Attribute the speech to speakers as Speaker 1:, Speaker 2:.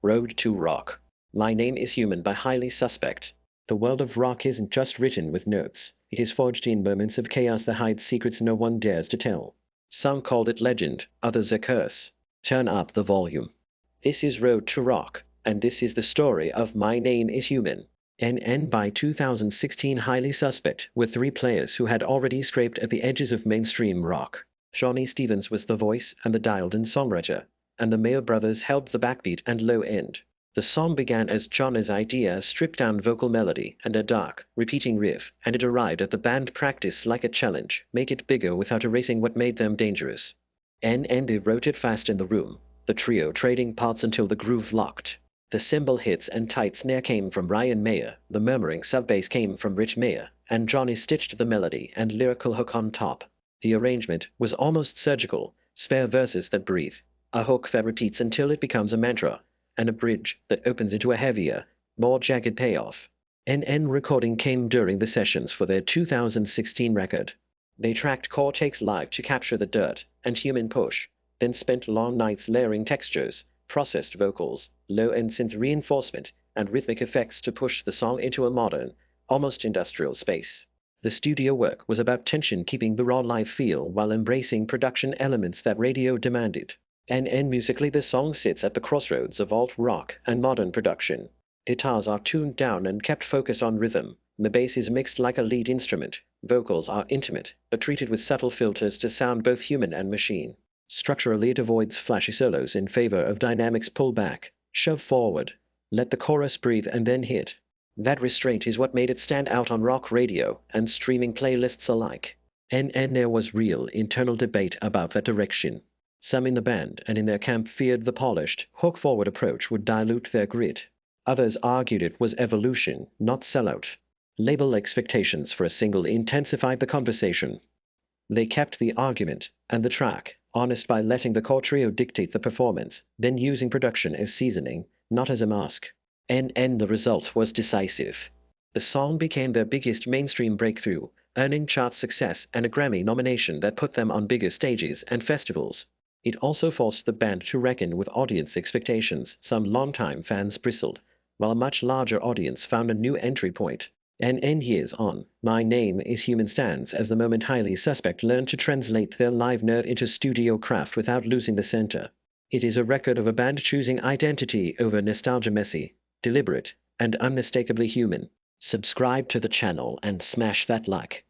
Speaker 1: Road to Rock. My Name is Human by Highly Suspect. The world of rock isn't just written with notes, it is forged in moments of chaos that hide secrets no one dares to tell. Some called it legend, others a curse. Turn up the volume. This is Road to Rock, and this is the story of My Name is Human. By 2016 Highly Suspect were three players who had already scraped at the edges of mainstream rock. Shawnee Stevens was the voice and the dialed-in songwriter, and the Mayer brothers held the backbeat and low end. The song began as John's idea, a stripped-down vocal melody and a dark, repeating riff, and it arrived at the band practice like a challenge, make it bigger without erasing what made them dangerous. They wrote it fast in the room, the trio trading parts until the groove locked. The cymbal hits and tight snare came from Ryan Mayer, the murmuring sub-bass came from Rich Mayer, and Johnny stitched the melody and lyrical hook on top. The arrangement was almost surgical, spare verses that breathe, a hook that repeats until it becomes a mantra, and a bridge that opens into a heavier, more jagged payoff. Recording came during the sessions for their 2016 record. They tracked core takes live to capture the dirt and human push, then spent long nights layering textures, processed vocals, low-end synth reinforcement, and rhythmic effects to push the song into a modern, almost industrial space. The studio work was about tension, keeping the raw live feel while embracing production elements that radio demanded. Musically, the song sits at the crossroads of alt-rock and modern production. Guitars are tuned down and kept focused on rhythm. The bass is mixed like a lead instrument. Vocals are intimate, but treated with subtle filters to sound both human and machine. Structurally, it avoids flashy solos in favor of dynamics. Pull back, shove forward, let the chorus breathe and then hit. That restraint is what made it stand out on rock radio and streaming playlists alike. There was real internal debate about that direction. Some in the band and in their camp feared the polished, hook-forward approach would dilute their grit. Others argued it was evolution, not sellout. Label expectations for a single intensified the conversation. They kept the argument and the track honest by letting the core trio dictate the performance, then using production as seasoning, not as a mask. The result was decisive. The song became their biggest mainstream breakthrough, earning chart success and a Grammy nomination that put them on bigger stages and festivals. It also forced the band to reckon with audience expectations. Some longtime fans bristled, while a much larger audience found a new entry point. Years on, My Name is Human stands as the moment Highly Suspect learned to translate their live nerve into studio craft without losing the center. It is a record of a band choosing identity over nostalgia, messy, deliberate, and unmistakably human. Subscribe to the channel and smash that like.